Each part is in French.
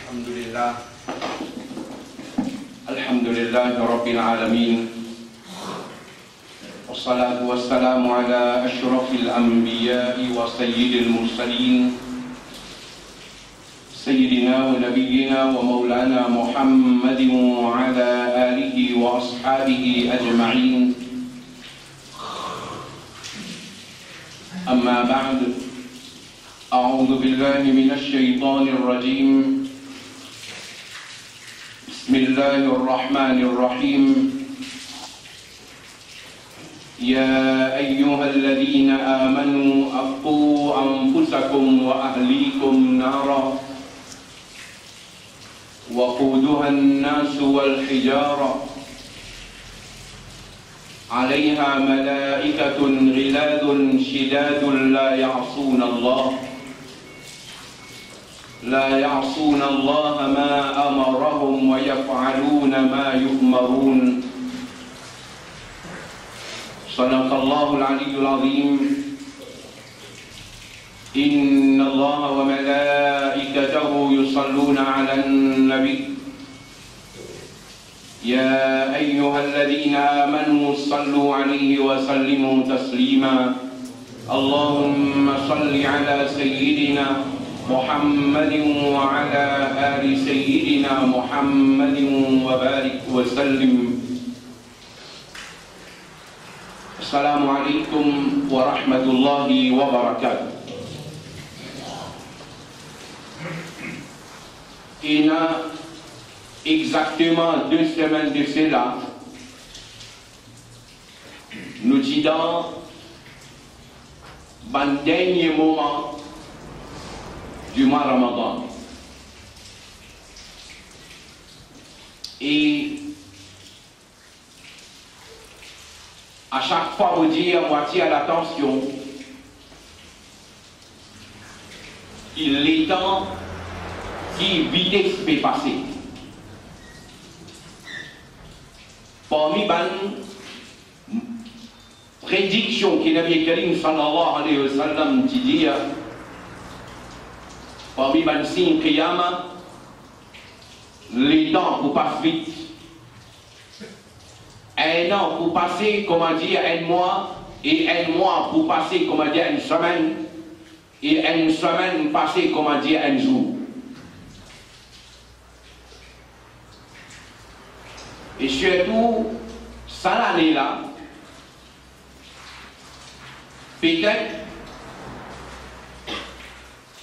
الحمد لله رب العالمين والصلاة والسلام على أشرف الأنبياء وسيد المرسلين سيدنا ونبينا ومولانا محمد وعلى آله وأصحابه أجمعين أما بعد أعوذ بالله من الشيطان الرجيم بسم الله الرحمن الرحيم يا أيها الذين آمنوا أقوا أنفسكم وأهليكم نارا وقودها الناس والحجارة عليها ملائكة غلاظ شداد لا يعصون الله ما أمرهم ويفعلون ما يؤمرون صدق الله العلي العظيم إن الله وملائكته يصلون على النبي يا أيها الذين آمنوا صلوا عليه وسلموا تسليما اللهم صل على سيدنا محمد وعلى آل سيدنا محمد وبارك وسلم السلام عليكم ورحمة الله وبركاته. Il y a exactement 2 semaines de cela, nous disons le dernier moment du mois Ramadan. Et à chaque fois, vous dites à moitié à l'attention, il est temps qui vitesse peut passer. Parmi les prédictions que Nabi Karim sallallahu alayhi wa sallam dit, parmi les signes Qiyamah, les temps pour passer vite. Un an pour passer, comment dire, un mois, et un mois pour passer, comment dire, une semaine, et une semaine passer, comment dire, un jour. Et surtout, ça l'année-là, peut-être,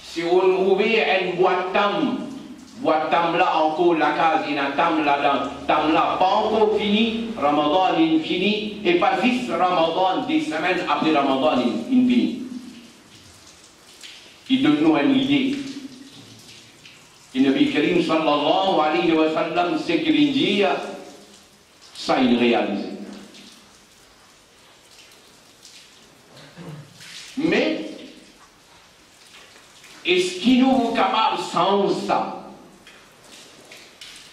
si on ouvre une boîte tam là encore la case, il y a tam là, tam là pas encore fini, Ramadan est fini, et pas juste Ramadan, des semaines après Ramadan est fini. Il donne nous une idée. Et Nabi Karim sallallahu alayhi wa sallam, c'est qu'il dit, ça il réalise. Mais, est-ce qu'il nous est capable sans ça?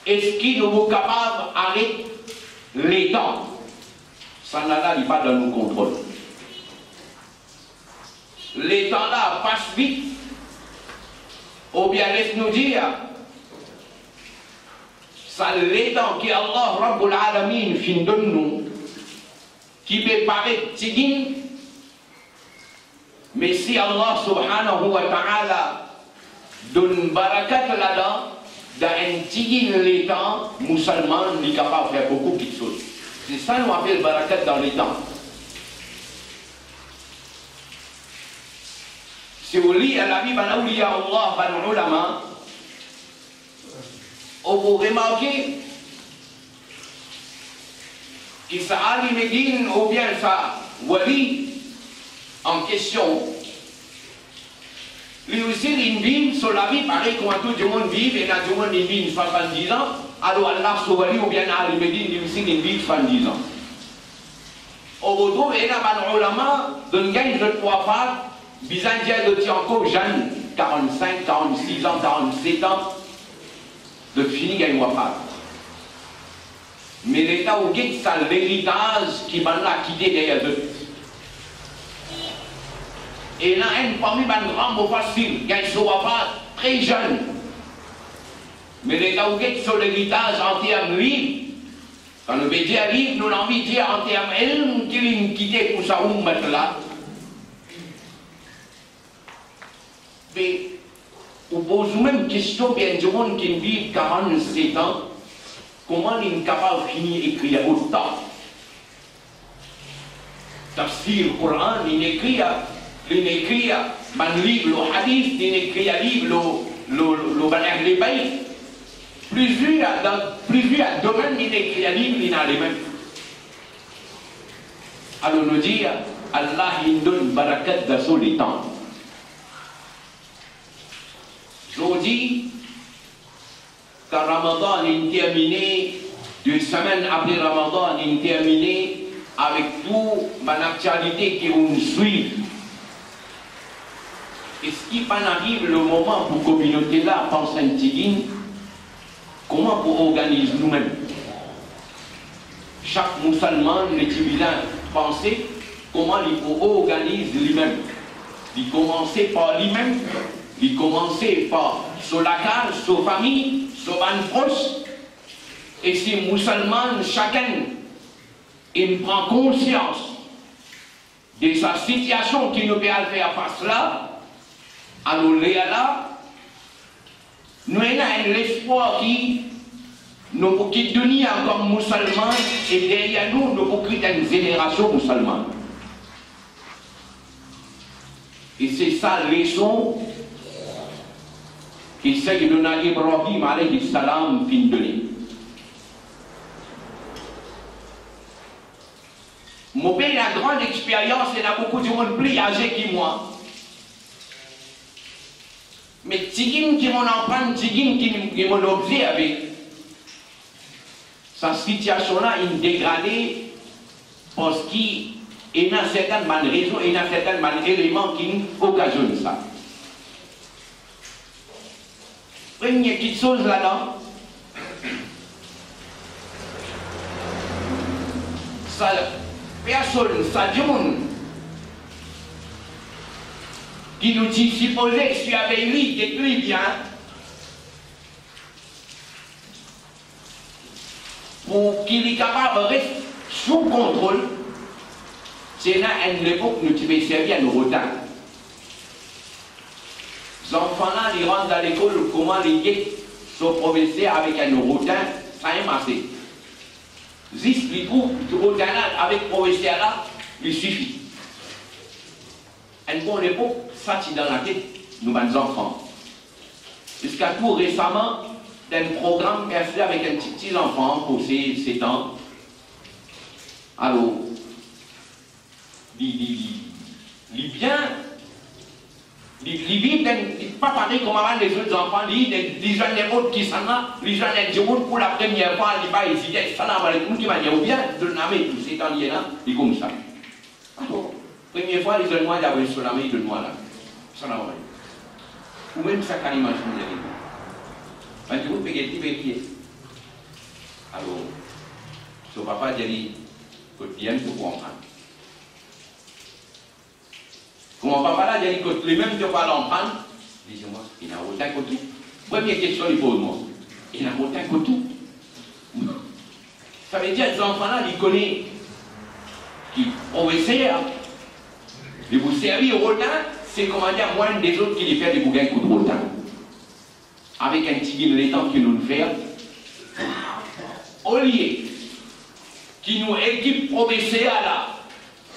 Est-ce qu'il nous est capable d'arrêter les temps? Ça n'est pas dans nos contrôles. Les temps là passent vite. Ou bien laisse-nous dire, ça les temps que Allah Rabbul Alamin fin de nous, qui peut paraître tigin, mais si Allah subhanahu wa ta'ala donne barakat là-dedans, dans un tigin les temps, musulman n'est capable de faire beaucoup de choses. C'est ça qu'on appelle barakat dans les temps. Si vous lisez la vie de l'awliya Allah, de l'ulama, vous remarquez que ça Ali Medine ou bien ça Wali en question, lui aussi il vit sur la vie pareil comme tout le monde vit, et tout le monde vit 70 ans, alors Allah sur Wali ou bien Ali Medine lui aussi il vit 70 ans. On retrouve il y a un ulama d'un gain de 3 femmes, Byzantien de encore jeune, 45, 46 ans, 47 ans, de finir gagne wafat. Mais l'État où guide ça l'héritage qui m'a quitté derrière eux. Et là, un parmi les grands mots faciles, gagne ce wafat très jeune. Mais les taouguettes sur l'héritage en termes livres, quand on veut dire livre, nous l'avons envie de dire en termes elm, qui nous quitte pour ça, où mettre là. Mais, on pose même question, bien du monde qui vit 47 ans, comment il est capable de finir d'écrire autant? Tafsir, le Coran, il écrit un livre, le hadith, il écrit un livre, le banner des pays. Plusieurs domaines, il écrit un livre, il a les mêmes. Alors nous dit, Allah il donne barakat dans les temps. Je dis, quand Ramadan est terminé, 2 semaines après Ramadan est terminé, avec tout mon actualité qui nous suit. Est-ce qu'il arrive le moment pour la communauté là, pense un petit comment pour organiser nous-mêmes? Chaque musulman, les divins, penser comment il faut organiser lui-même. Il commencer par lui-même, il commencer par sur la case, sur la famille, sur un proche. Et si musulman, chacun, il prend conscience de sa situation qui nous peut faire face là, alors là, nous avons l'espoir qui nous peut donner comme musulmans et derrière nous, nous peut créer une génération musulmane. Et c'est ça la leçon que Sayyidina Ibrahim alayhi salam fin donner. Mon père a une grande expérience, il a beaucoup de monde plus âgé que moi. Mais Tigim qui m'en apprend, Tigim qui m'en observe, sa situation-là est dégradée parce qu'il y a certaines raisons, il y a certains éléments qui occasionnent ça. Première petite chose là-dedans, ça, personne, ça dit qui nous dit supposé que tu avais lui, détruit bien, pour qu'il est capable de rester sous contrôle, c'est là une époque où nous devons servir à nos retards. Les enfants-là, ils rentrent dans l'école, comment les guettes sont progressés avec un retard, ça a marché. Juste les groupes de retard avec le professeur là, il suffit. À une bonne époque, ça c'est dans la tête, nous, les enfants. Jusqu'à tout récemment, d'un programme perçu avec un petit enfant pour 7 ans. Alors, il bien, il vit pas pareil comme avant les autres enfants, les jeunes autres qui sont là, les jeunes du monde pour la première fois, ils pas hésiter, salam alaikum, qui va dire bien, de nommer tous ces temps là, ils comme ça. Alors, première fois, les jeunes noirs, ils avaient sur la main de noirs là. Salam alaikum. Ou même ça, quand ils mangent, ils arrivent. Quand vous faites des petits alors, son papa dit, quotidien pour comprendre. Mon papa là, il dit que lui-même ne peut pas l'entendre. Il dit, moi, il n'a autant que tout. Première question, il pose moi. Il n'a autant que tout. Ça veut dire que ces enfants-là, ils connaissent, qui ont essayé, de vous servir autant, c'est comment dire, moins des autres qui les font des bouquins coup de autant. Avec un petit guide l'étang qui nous le fait, au lieu qui nous équipe pour BCA là,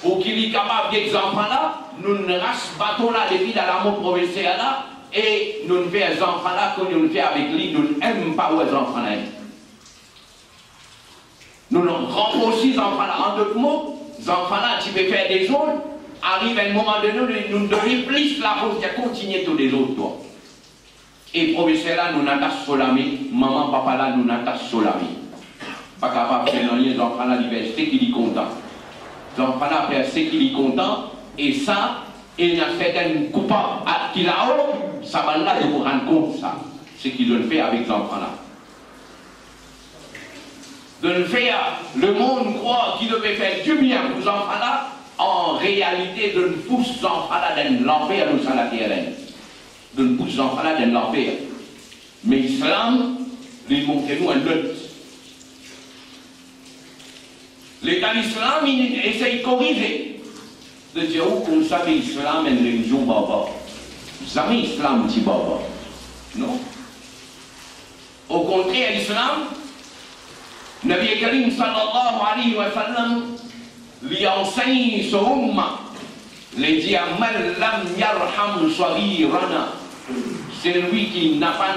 pour qu'il est capable des enfants là, nous ne rassbatons là depuis dans l'amour pour BCA là, et nous ne faisons des enfants là, que nous le faisons avec lui, nous n'aimons pas les enfants là. Nous nous rendons aussi les enfants là. En d'autres mots, les enfants là, tu peux faire des autres, arrive à un moment donné, nous devons plus la force de continuer tous les autres. Toi. Et professeur là, nous n'attachons sur la main, maman, papa là, nous n'attachons sur la main. Pas capable de faire rien, les enfants là, c'est qu'il est content. Les enfants là, c'est qu'il est content, et ça, il y a certaines coupables qui a haut, ça va là de vous rendre compte, ça. Ce qu'ils ont fait avec les enfants là. De le faire, le monde croit qu'il devait faire du bien pour les enfants là, en réalité, de ne pousse les enfants là dans l'enfer, nous, sur la terre. De ne pousse les enfants là dans l'enfer. Mais l'islam, il montre nous un autre. L'État islam, il essaye de corriger. De dire, où qu'on savait l'islam est une religion barbare. Jamais l'islam dit barbare. Non. Au contraire, l'islam, Nabi Karim sallallahu alayhi wa sallam lui enseigne ce umma. Il dit, man lam yarham saghirana. C'est lui qui n'a pas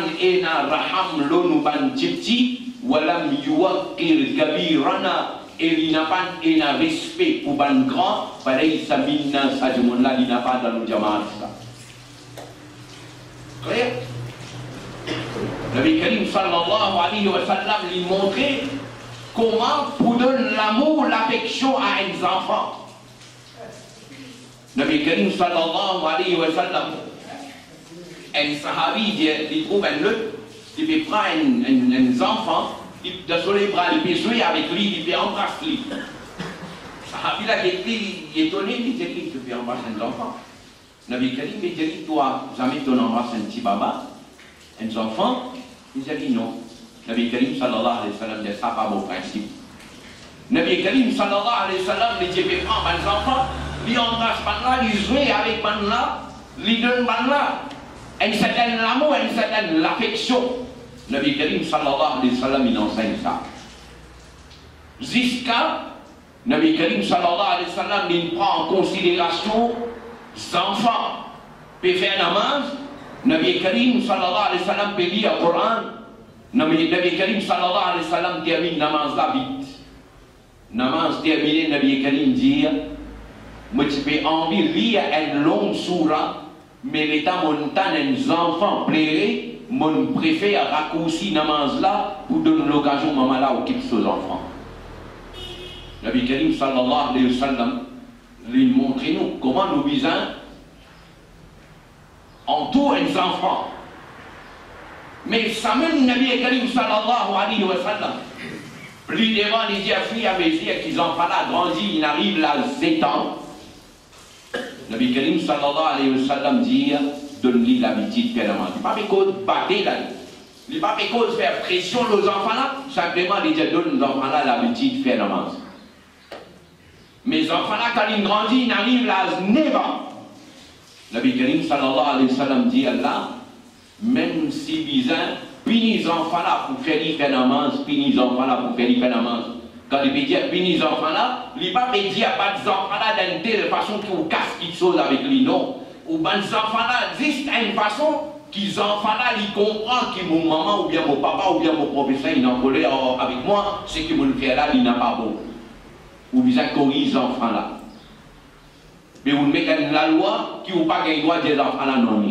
raham l'onuban tibti, wa lam yuwaqqir kabirana. Et il n'a pas un respect pour ban grand, pareil, ça minna, ça du monde là, il n'a pas dans le diamant. Clair? Nabi Karim sallallahu alayhi wa sallam lui montrait comment pour donner l'amour, l'affection à un enfant. Nabi Karim sallallahu alayhi wa sallam, un sahabi, il trouve un autre, il peut prendre un enfant, de sur les bras, il peut jouer avec lui, il peut embrasser lui. Sahabi là, il est étonné, il dit qu'il peut embrasser un enfant. Nabi Karim, il dit, toi, jamais tu embrasses un petit baba, un enfant? Il dit non. Nabi Karim sallallahu alayhi wa sallam dit ça pas mon principe. Nabi Karim sallallahu alayhi wa sallam dit, je vais prendre un enfant, lui embrasse par là, lui jouer avec par là, lui donne par là. Un certain amour, une certaine affection. Nabi Karim sallallahu alayhi wa sallam, il enseigne ça. Jusqu'à Nabi Karim sallallahu alayhi wa sallam, il prend en considération les enfants. Peut faire namaz, Nabi Karim sallallahu alayhi wa sallam peut lire le Coran. Nabi Karim sallallahu alayhi wa sallam termine namaz là vite. Namaz terminé, Nabi Karim dit, moi tu peux envie de lire une longue sourate, mais l'état montagne, les enfants plairaient. Mon préfère raccourcir namaz là pour donner l'occasion maman là au quitte aux enfants. Nabi Karim sallallahu alayhi wa sallam lui montre nous comment nous visons en tout les enfants. Mais ça même Nabi Karim sallallahu alayhi wa sallam plus devant les filles à mesure qu'ils enfants là grandissent, ils arrivent là 7 ans. Nabi Karim sallallahu alayhi wa sallam dit donne-lui l'habitude de faire la main. Il n'y a pas de cause de battre là. Il n'y a pas de cause de faire pression aux enfants là. Simplement, il dit donne aux enfants là l'habitude de faire la main. Mais les enfants là, quand ils grandissent, ils arrivent là à 9 ans. Nabi Karim sallallahu alayhi wa sallam dit Allah, même si ils punissent les enfants là pour faire la main, punissent les enfants là pour faire la main. Quand il peut dire punissent les enfants là, il ne peut pas dire pas des enfants là d'une telle façon qu'ils cassent quelque chose avec lui, non. Ou bien les enfants là, juste à une façon qu'ils enfants là, ils comprennent que mon maman ou bien mon papa ou bien mon professeur, il est en colère avec moi, c'est que mon frère là, il n'a pas bon. Ou bien corrige les enfants là. Mais vous mettez la loi qui n'a pas le droit des enfants là, non.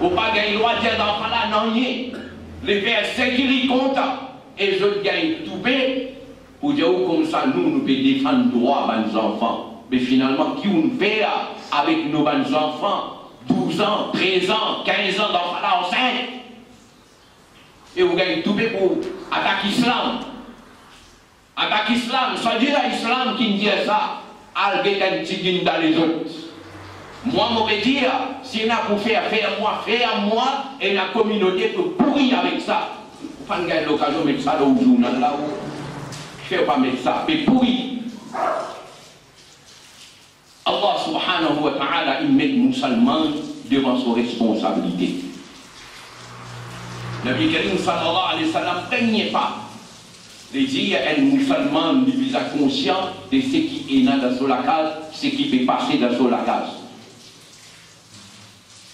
Ou pas le droit des enfants là, non. Les pères, c'est qu'ils sont contents. Et je gagne tout paix pour dire comme ça, nous pouvons défendre le droit à nos enfants. Mais finalement, qui on fait avec nos enfants, 12 ans, 13 ans, 15 ans d'enfants là enceintes? Et vous gagnez tout pour attaquer l'islam. Attaquer l'islam, ça dit à l'islam qui me dit ça, al-get un petit dans les autres. Moi, je vais dire, si on a pour faire moi, et la communauté peut pourrir avec ça. Vous ne pouvez pas l'occasion de mettre ça dans le journal là où. Je ne fais pas mettre ça, mais pourrir. Allah subhanahu wa ta'ala, il met les musulmans devant ses responsabilités. Nabi Karim sallallahu alayhi wa sallam ne peignait pas. Les dire un musulman il est conscient de ce qui est dans la case, ce qui peut passer dans la case.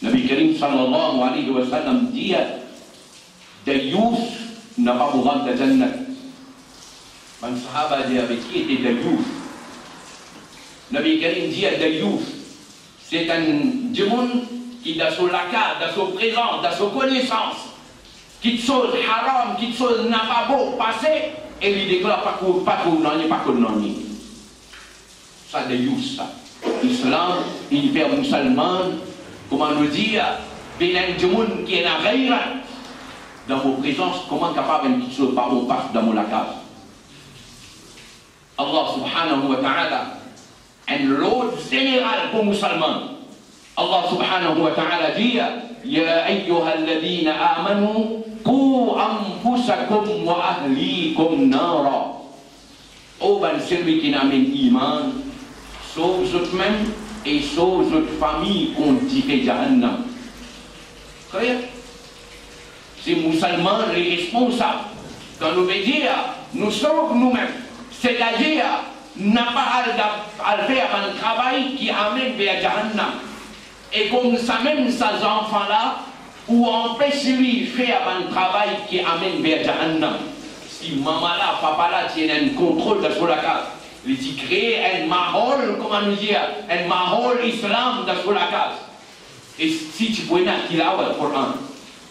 Nabi Karim sallallahu alayhi wa sallam dit Dayouf n'a pas pour rentrer dans Jannah. Un sahaba dit avec qui était Dayouf. Nabi Karim dit à Dayouf, c'est un démon qui dans son laka, dans son présence, dans son connaissance, qui chose haram, qui chose n'a pas beau passer, et lui déclare pas qu'on n'en est pas qu'on n'en est. Ça Dayouf ça. L'islam, il perd musulman, comment nous dire, il un démon qui est la raïra. Dans vos présences, comment capable une petite chose par on passe dans mon laka. Allah subhanahu wa ta'ala, un lot général pour musulmans. Allah subhanahu wa ta'ala dit Ya ayyuha alladhina amanu Qu anfusakum wa ahlikum nara. Oh, ben celui qui n'amène iman, sauve eux-mêmes et sauve votre famille contre Jahannam. Clair? C'est musulmans les responsables. Quand nous veut dire, nous sauvons nous-mêmes. C'est-à-dire, n'a pas à faire un travail qui amène vers Jahannam. Et comme ça, même ces enfants-là, ou empêche lui de faire un travail qui amène vers Jahannam. Si maman-là, papa-là, tiennent un contrôle de sur la case, ils créent un mahol, comment nous dire, un mahol islam de sur la case. Et si tu pouvais mettre qu'il a le Coran,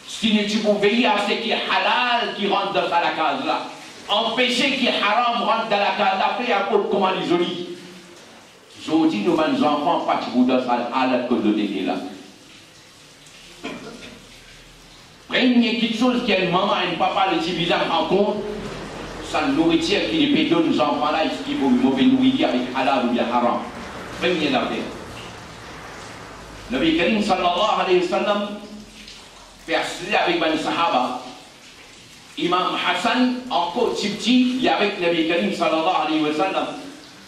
si tu pouvais veiller à ce qui est halal qui rentre dans la case là, empêcher qui est haram rentre dans la case là, après à cause comment les jolis. Je dis nos enfants, pas tu vous donnes à la cause de l'idée là. Première quelque chose qu'une maman et un papa les civiliens rencontrent, sa nourriture qui les paye nos enfants là, est-ce qu'il faut une mauvaise nourriture avec halal ou bien haram. Première affaire. Nabi Karim sallallahu alayhi wa sallam fait avec Ben Sahaba. Imam Hassan, encore petit, il y avait Nabi Karim sallallahu alayhi wa sallam.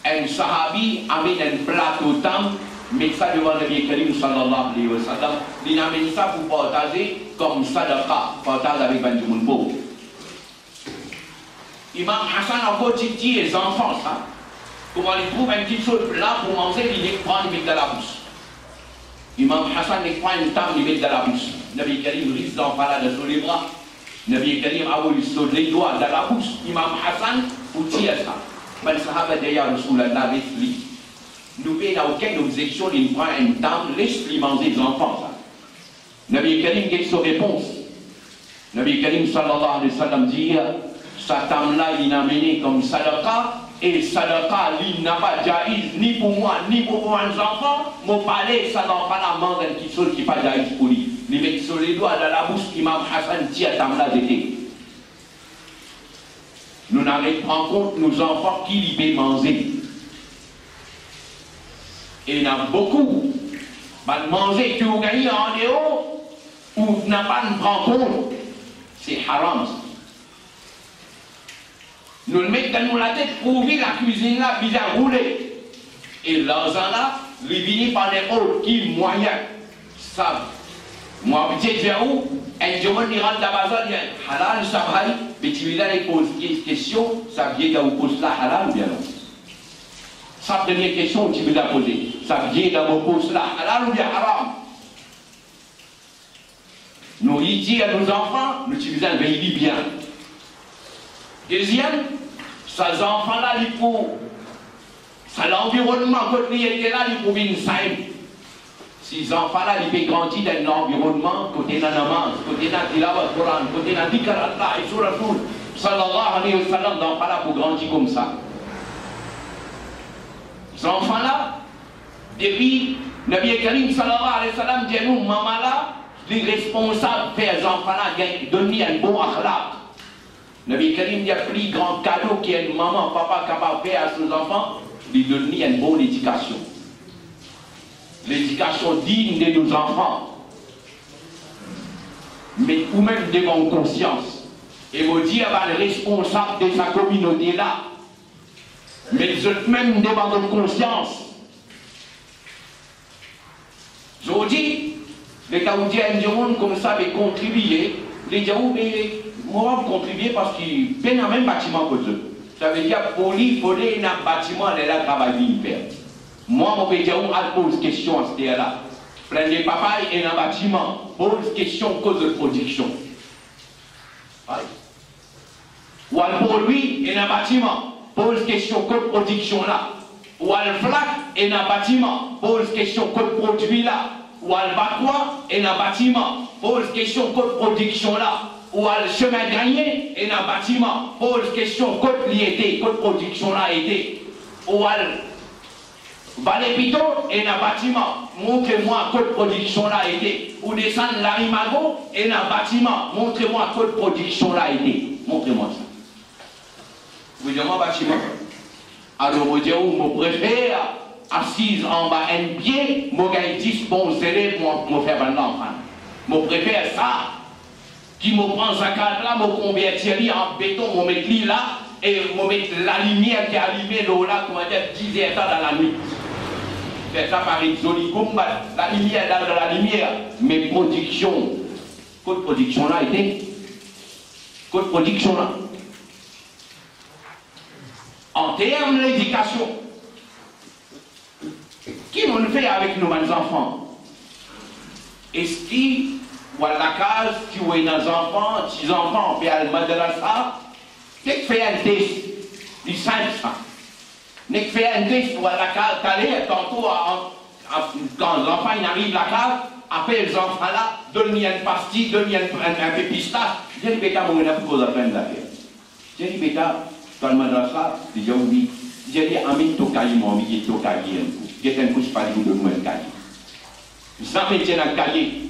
Un sahabi amène un plateau tam, met ça devant Nabi Karim sallallahu alayhi wa sallam. Il amène ça pour partager comme sadaqa, partage avec Ben Jumunbo. Imam Hassan, encore petit, les enfants, ça. Comment ils trouvent une petite chose là pour manger, ils les prennent, ils mettent dans la bouche. Imam Hassan il prend une table, il met dans la bouche. Nabi Karim risque d'enfant là sur les bras. Nabi Karim a voulu sauter les doigts dans la bouche. Imam Hassan, pour tirer ça. Ben Sahaba d'ailleurs, Rasulallah, laisse-lui. Nous n'avons aucune objection, il prend une table, laisse-lui manger les enfants. Ça. Nabi Karim, quelle est sa réponse? Nabi Karim sallallahu alayhi wa sallam dit, sa table-là, il a mené comme sadaqa. Et sadaqa, il n'a pas jaïz ni pour moi, ni pour mes enfants. Mon palais, ça n'en pas la main d'un petit chose qui n'est pas jaïz pour lui. Il met sur les doigts dans la bouche, Imam Hassan dit à Tamla d'été. Nous n'arrêtons pas en compte nos enfants qui lui peuvent manger. Et il y en a beaucoup. Manger que vous gagnez en dehors, ou n'a pas de prendre compte. C'est haram. Nous le mettons dans la tête pour ouvrir la cuisine là, puis à rouler. Et l'argent là, il vient par les autres qui moyens. Ça, moi, je dis où, un jour, il rentre dans la maison, il dit halal, ça va, mais tu lui poses une question, ça vient de vous poser là, halal ou bien non? Ça, première question, tu lui as posé, ça vient de vous poser là, halal ou bien haram? Nous, il dit à nos enfants, nous utilisons veiller bien. Deuxième, ces enfants-là, ils font, c'est l'environnement, quand ils étaient là, ils font une saïm. Ces enfants-là, ils peuvent grandir dans l'environnement, côté de la namaz, côté de la tilawat Coran, côté de la dhikr Allah, et sur Rasoul, sallallahu alayhi wa sallam, d'enfants-là pour grandir comme ça. Ces enfants-là, depuis, Nabi Karim sallallahu alayhi wa sallam, dit à nous, maman-là, les responsables de ces enfants-là, donner un bon akhlaq. Nabi Karim dit le plus grand cadeau qu'une maman, papa capable de faire à ses enfants, de donner une bonne éducation. L'éducation digne de nos enfants, mais ou même de mon conscience. Et vous dire à le responsable de sa communauté là, mais même devant notre conscience. Je vous dis, les Taoudiens comme ça, mais contribuer, les Djaou, mais moi, je contribuer parce qu'il peine un même bâtiment que eux. Ça veut dire pour lui, il faudrait un bâtiment, elle a travaillé faire. Moi, mon père, on pose question à ce là. Plein de papas et un bâtiment, pose question cause de production. Ou pour lui, et un bâtiment, pose question code production là. Ou al flac et un bâtiment, pose question code produit là. Ou al battoir et un bâtiment, pose question code production là. Ou al chemin gagné et un bâtiment, pose question code liété, code production là été. Ou al Valépito et un bâtiment, montrez-moi code production là été. Ou descendre l'Arimago et un bâtiment, montrez-moi code production là été. Montrez-moi ça. Vous dites moi bâtiment. Alors vous dites où je préfère assise en bas un pied, je gagne 10 bons élèves pour faire un enfant. Je préfère ça qui me prend zakat là, me convertir en béton, me mettre là, et me mettre la lumière qui est allumée là, comment dire, 10 heures dans la nuit. C'est ça paraît joli comme la lumière dans la lumière, mais production, code production là était, code production là. En termes d'éducation, qui on fait avec nos enfants? Est-ce qu'il ou à la case, tu vois nos enfants, petits enfants, puis à la madrasa, qu'est-ce que fait un test? Ils savent ça. N'est que fait un test ou à la case, t'allais, tantôt, quand l'enfant arrive à la case, appelle les enfants là, donne-lui une pastille, donne-lui un peu pistache. J'ai dit, bêta, mon gars, pour cause à peine d'affaires. J'ai dit, bêta, dans le madrasa, j'ai oublié. J'ai dit, amin, tokayi, mon ami, tokayi, j'ai un coup de pali de moi, un cahier. Jamais tiens un cahier.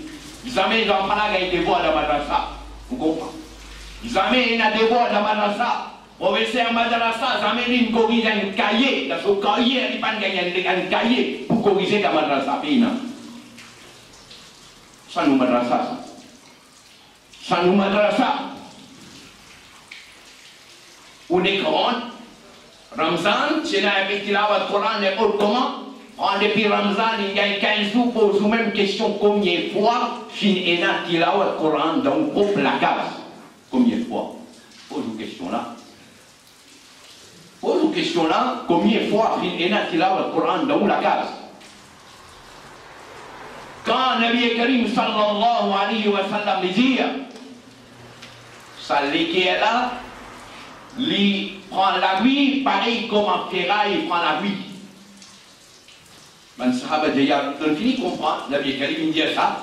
Jamais les enfants là, ils dévoilent la madrasa. Vous comprenez? Jamais ils ne dévoilent la madrasa. Professeur madrasa, jamais ils corrigent un cahier. Dans ce cahier, ils ne pas un cahier pour corriger la madrasa. Ça nous madrasa. Ça nous madrasa. On est grand. Ramzan, c'est là avec tilawat Coran et autres comment. En depuis Ramzan, il y a 15 jours, pose la même question combien de fois fin et na tilawat Coran dans le groupe la case. Combien de fois? Pose une question là. Pose une question là, combien de fois fin et na tilawat Coran dans la case? Quand Nabi Karim sallallahu alayhi wa sallam dit, ça qui est là, il prend la vie, pareil comme un ferraille prend la vie. Ben sahaba déjà, on finit comprendre, Nabi Karim dit ça,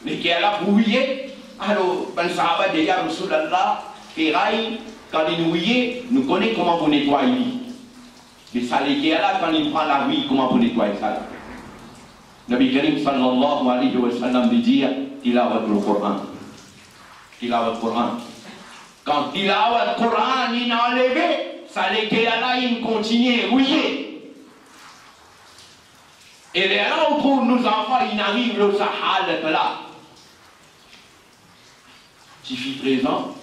mais qui est là pour ouiller, alors ben sahaba déjà, Rasulallah, ferraille, quand il ouille, nous connaissons comment vous nettoyez. Mais ça qui est là, quand il prend la vie, comment vous nettoyez ça? Nabi Karim sallallahu alayhi wa sallam dit, tilawat al-Qur'an. Tilawat al-Qur'an. Quand tilawat al-Qur'an, il a enlevé, ça les qui est là, il continue à ouiller. Et là où pour nos enfants, ils arrivent le sahal là. Petit fille 13 ans,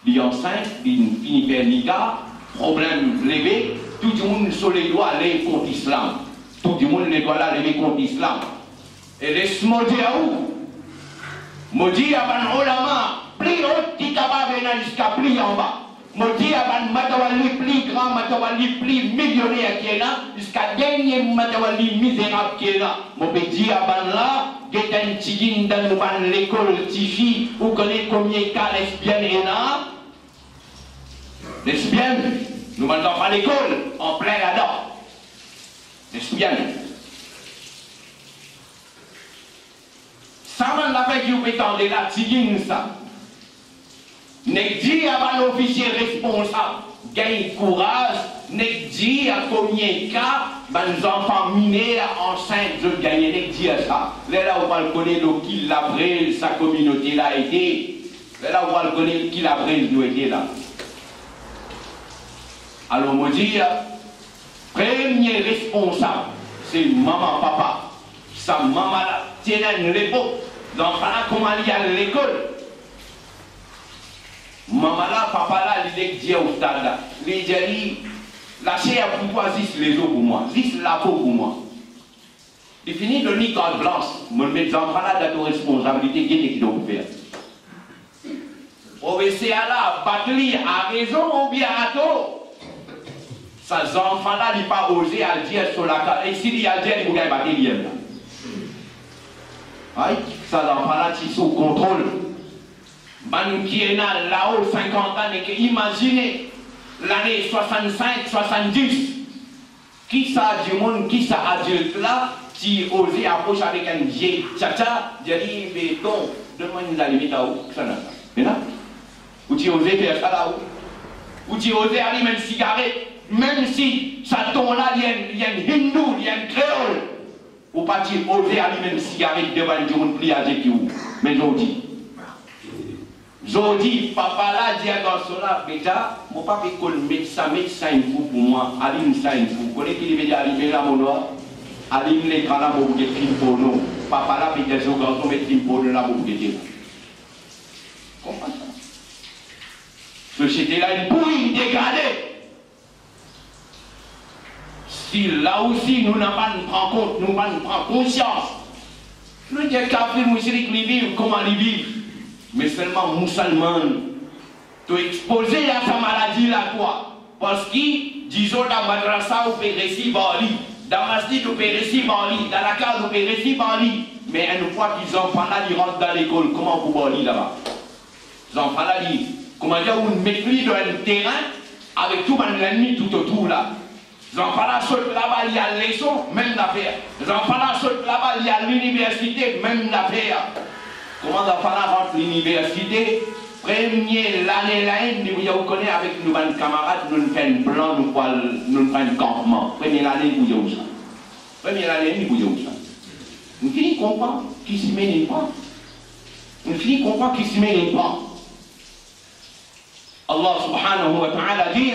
il est enceinte, il perd nika, problème levé, tout le monde sur les doigts aller contre l'islam. Tout le monde les doigts là lever contre l'islam. Et laisse-moi dire à où? Maudit à ban ulama, plus haut, qui capable de jusqu'à plus en bas. Maudit à ban matawali plus grand, matawali plus millionnaire qui est là, jusqu'à dernier matawali misérable qui est là. Mon petit à ban là, qui est un tigin dans l'école Tifi, vous connaissez combien de cas lesbiennes est là? Lesbiennes, nous mandons pas l'école, en plein là-dedans. Lesbiennes. Ça m'a la fait que vous étendez là, tigin ça. N'est dit à l'officier responsable, gagne courage, n'est dit à combien de cas, les enfants minés enceintes de gagner, n'est dit à ça. Là où on va connaître qui l'a pris, sa communauté là été. Là où on va connaître qui l'a pris, nous était là. Alors, on dit, premier responsable, c'est maman, papa. Sa maman là, tiens l'époque, l'enfant là, comment il y a l'école. Maman là, papa là, il est dit au stade là. Il dit, lâchez à pourquoi zis les os pour moi, zis la peau pour moi. Il finit de nier carte blanche. Mon mes enfants là, de la responsabilité, qui doit faire. OBC là, Batli a raison ou bien à tort. Ces enfants là, ils n'ont pas osé à dire sur la carte. Et s'il y a dire, ils vont battre là. Aïe, ces enfants là, ils sont sous contrôle. Man qui est là-haut 50 ans et que imaginez l'année 65, 70, qui ça du monde, qui ça adulte là, qui osait approcher avec un vieil tcha-tcha, j'ai dit, mais donc, donne-moi une limite à où, ça n'a pas. Mais là, ou tu osais faire ça là-haut, ou tu osais allumer une cigarette, même si ça tombe là, il y a un hindou, il y a un créole, ou pas tu osais allumer une cigarette devant un monde plus âgé que vous, mais aujourd'hui. Jodi, papa là, dit à garçon là, bêta, mon papa école médecin il faut pour moi, allume ça il faut. Vous connaissez qu'il veut dire allumer là mon doigt, allume l'écran là pour que film pour nous. Papa là, bêta, ce garçon met film pour nous là pour que société là, une pourrie, dégradée. Si là aussi nous n'avons pas pris compte, nous n'avons pas pris conscience, nous disons qu'après les musulmans vivent, comment ils vivent, mais seulement musulmans, tu es exposé à sa maladie là, toi, parce que, disons, dans la madrasa, on peut réciter Bali, dans la masjid, on peut réciter Bali, dans la case, on peut réciter Bali, mais une fois qu'ils ont pas là, ils rentrent dans l'école, comment on peut Bali là-bas? Ils ont pas là, comment dire, on maîtrise un terrain avec tout l'ennemi tout autour là. Ils ont pas là, saute là-bas, il y a les leçons, même l'affaire. Ils ont pas là, saute là-bas, il y a l'université, même l'affaire. Comment on va pas là rentre l'université? Première l'année là, vous connaissez avec nos camarades, nous faisons un plan, nous faisons un campement. Première année, vous avez ça. Première année, vous avez ça. Nous finissons comprendre qui s'y met pas. Nous finissons comprendre qui s'y met pas. Allah subhanahu wa ta'ala dit,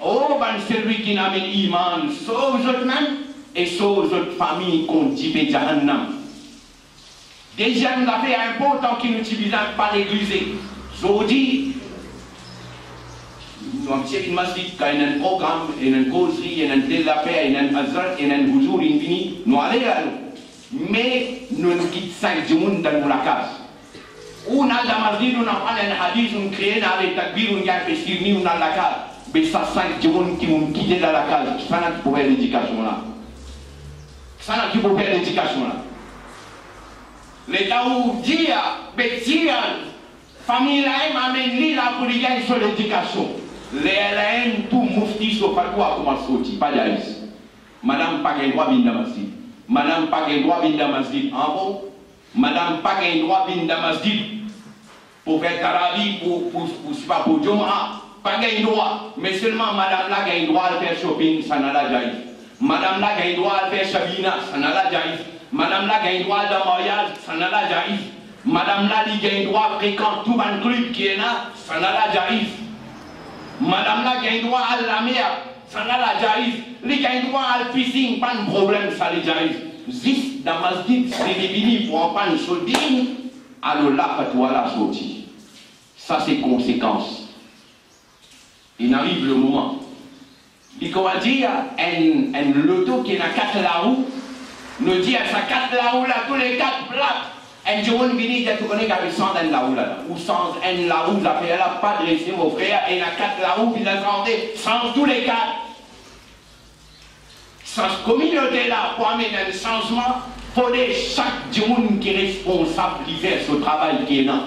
oh ben celui qui n'a pas l'iman, sauve eux-mêmes et sauve votre famille contre Tibet Jahannam. Deuxième affaire importante qui nous utilise pas l'église. Zodi, nous avons une masjid, il y a un programme, il y a une causerie, il y a un tel affaire, il y a un hazard, il y a un huzur infini. Nous allons là. Mais nous nous quittons 5 jours dans la case. On a dans la masjid, on a un hadith, on crée avec takbir, on a un pestirni, on a la case. Mais ça 5 jours qui vont quitter dans la case. Ça n'a pas faire l'éducation là. Ça n'a pas faire l'éducation là. L'État où dit, famille là, m'amène ni là pour les gars sur l'éducation. Les LN, tout moufti, sur pas quoi, comment sortir, pas d'aïs. Madame pas qu'un droit bin damasdi. Madame pas qu'un droit bin damasdi. En bon, madame pas qu'un droit bin damasdi. Pour faire Karabi, pour Joma, pas qu'un droit. Mais seulement madame là, qu'un droit à faire shopping, ça n'a la jaïs. Madame là, qu'un droit à faire Shabina, ça n'a la jaïs. Madame là, qu'un droit de mariage, ça n'a la jaïs. Madame là, il a un droit à fréquenter tout un club qui est là, ça n'a la jaïs. Madame là, il a un droit à la mer, ça n'a la jaïs. Il a un droit à la piscine, pas de problème, ça la jaïs. Juste dans ma masjid, c'est les pour en prendre une soldine, alors là, toi la sortie. Ça, c'est conséquence. Il arrive le moment. Il comment dire, un loto qui a 4 roues, nous dit à sa 4 roues là, tous les 4 plaques. Un jour, on vient de connaître qu'avec 100 la roue là, ou 100 la roue, ça fait là, pas dressé mon frère, et il a 4 la roue, il a 100 tous les 4. Cette communauté là, pour amener un changement, il faudrait chaque jour qui est responsable de faire ce travail qui est là.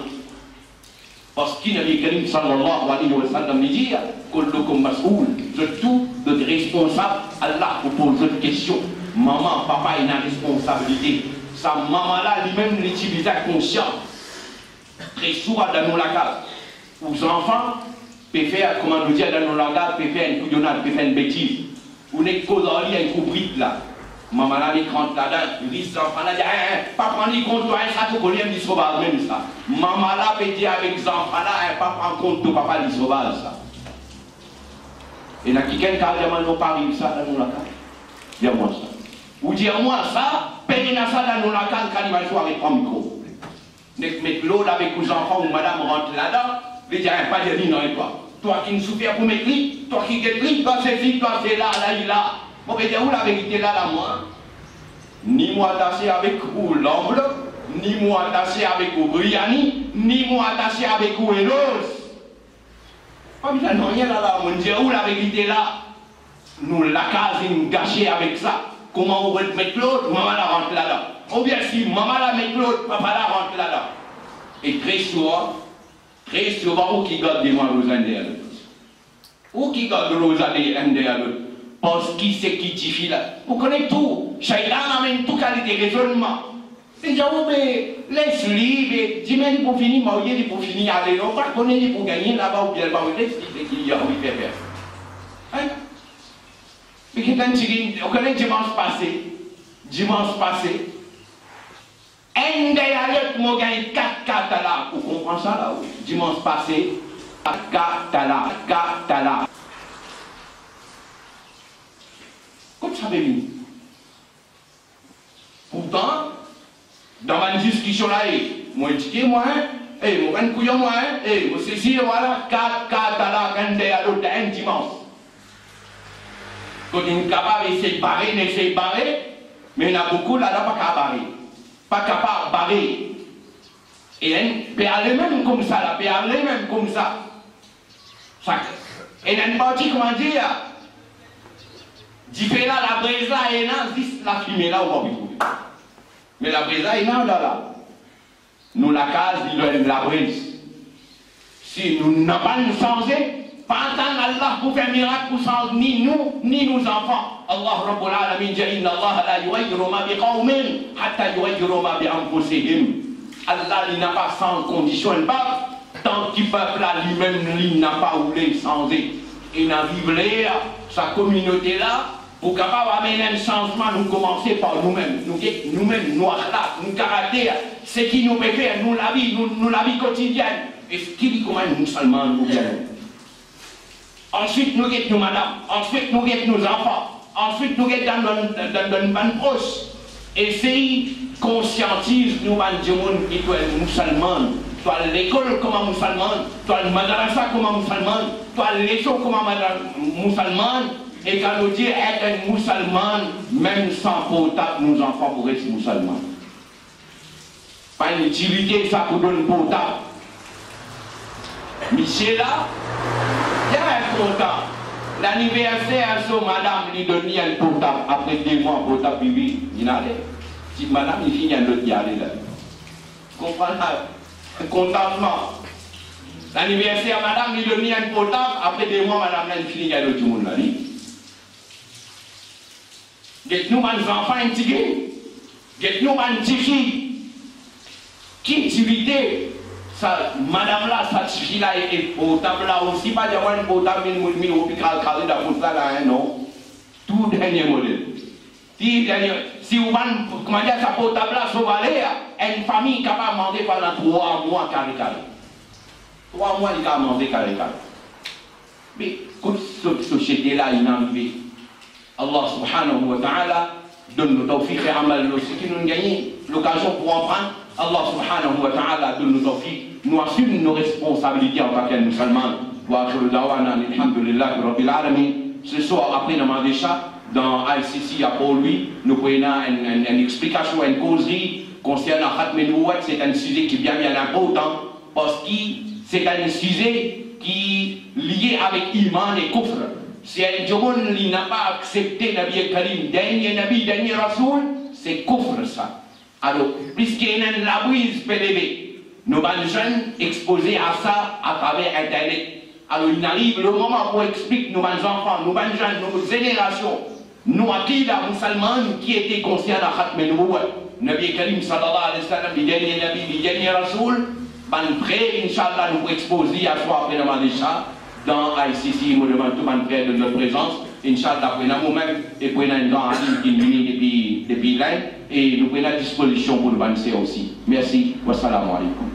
Parce qu'il Nabi Karim sallallahu alayhi wa sallam dit, kullukum mas'oul, tout notre responsable, Allah vous pose une question. Maman, papa, il a une responsabilité. Sa maman là, lui-même, l'utilise conscient. Très souvent dans nos lagages. Aux enfants, peuvent faire, comment nous dire, dans nos lagages, peuvent faire une couillonnade, peuvent faire une bêtise. Ou n'est qu'au dans il y a une coubrite là. Maman là, les crante là-dedans, les enfants là, pas prendre les comptes, ça, tout qu'on aime, les sauvages, même ça. Maman là, peut dire avec les enfants là, pas prendre compte de papa, les sauvages, ça. Et là, quelqu'un qui a demandé au Paris, ça, dans nos lagages. Dis-moi ça. Ou dire-moi ça, payer ça dans nos lagages quand il va jouer avec un micro. Mettre l'eau avec les enfants ou madame rentre là-dedans, les dire, pas de vie, non, et toi. Toi qui ne souffres pour mettre lui, toi qui get lui, toi c'est ci, toi c'est là, là, il a. Bon, mais où la vérité là, là, moi? Ni moi attaché avec vous l'enveloppe, ni moi attaché avec vous Briani, ni moi attaché avec vous Elos. Comme ça, non, rien là, là, on dit où la vérité là? Nous la case, nous gâcher avec ça. Comment on va mettre l'autre, maman la rentre là-dedans. Ou bien si maman la met l'autre, papa la rentre là-dedans. Et très souvent, où qui garde des mois aux Indiens? Où qui garde aux Indiens? Parce qui c'est qui t'y là? Vous connaissez tout. Shaitan amène toute qualité de raisonnement. Déjà, vous laisse libre, dis-moi pour finir, marier pour finir, aller, on va connaître pour gagner là-bas ou bien là-bas, laisse qu'il y a envie de faire. Hein? Mais quelqu'un dit, on connaît dimanche passé, un des allocs m'a gagné 4 là. Vous comprenez ça là? Dimanche passé, 4 là. Comme ça, bébé. Pourtant, dans ma discussion là, moi, je dis, moi, mon ben couillon moi, mon saisir, voilà, 4 à la grande à l'autre un dimanche. Quand on est capable d'essayer de barrer, d'essayer de barrer, mais il y en a beaucoup là-là pas capable de barrer. Pas capable de barrer. Et on peut aller même comme ça, là, peut aller même comme ça. Et on a une partie, comment dire, dit là, la braise là, et là, la fumée là, on va trouver. Mais la braise là, et là. Nous, la case, il doit être la braise. Si nous n'avons pas nous changer, pas attendre Allah pour faire miracle pour changer ni nous, ni nos enfants. Allah Rabbul Alamin dit inna Allah la yughayyiru ma biqawmin hatta yughayyiru ma bi anfusihim. Allah il n'a pas sans condition pas tant qu'il peuple là lui-même il n'a pas voulu changer. Il a vibré sa communauté là pour capable amener un changement. Nous commencer par nous-mêmes, nous-mêmes, nos akhlaq, nos caractères, ce qui nous peut faire, nous la vie quotidienne. Et ce qui dit comment nous musulmans nous bien. Ensuite, nous guettons nos madame. Ensuite, nous guettons nos enfants. Ensuite, nous guettons dans une bande proche. Essayez, conscientise nous, qui doit être musulman. Toi, l'école comme un musulman. Toi, le madrasa comme un musulman. Toi, l'école comme un musulman. Et quand nous disons être un musulman, même sans portable, nos enfants pourraient être musulmans. Pas une utilité, ça pour donner portable. Michel là, il y a un portable. L'anniversaire, so madame lui donne un portable. Après 2 mois, portable, il allait. Si madame, il finit un autre, il allait là. Comprenez contentement. L'anniversaire, madame lui donne un portable. Après 2 mois, madame, il finit un autre monde là. Get-nous les enfants intégrés. Get-nous les petites filles. Qui utilité? Ça, madame là, ça suffit là, et portable là aussi, pas d'avoir un portable, mais au plus carré dans ça là, non. Tout dernier modèle. Si vous vendez, comment dire, ça portable là, ça va aller, une famille capable de manger pendant 3 mois carré. 3 mois, il a mangé carré. Mais, comme cette société là, il est arrivé, Allah subhanahu wa ta'ala donne nous tawfiq et amal aussi qui nous gagne l'occasion pour en prendre. Allah subhanahu wa ta'ala donne nous tawfiq. Nous assumons nos responsabilités en tant que musulmans. Wa akhiru da'wana alhamdulillahi rabbil alamin. Ce soir, après le Mandécha, dans ICC, à pour lui, nous prenons une explication, une causerie concernant Khatm al-Nubuwwat. C'est un sujet qui est bien important parce que c'est un sujet qui est lié avec Iman et Kufr. Si un Djomon n'a pas accepté Nabi Karim, dernier Nabi, dernier Rasoul, c'est Kufr ça. Alors, puisqu'il y a une labouise PDB, nos jeunes exposés à ça à travers Internet. Alors, il arrive le moment où on explique nos enfants, nos jeunes, nos générations, nous Aqida musulmans qui étaient conscients de Khatm al-Nubuwwat. Nabi Karim sallallahu alayhi wa sallam, le dernier Nabi, le dernier Rasoul, ban prêt, Inch'Allah, nous exposer à soi après le Mandécha. Dans ICC, nous demandons tout le monde de notre présence. Inch'Allah, nous prenons nous-mêmes et prenons un grand ami qui est depuis là et nous prenons à disposition pour le banser aussi. Merci. Wassalamu alaikum.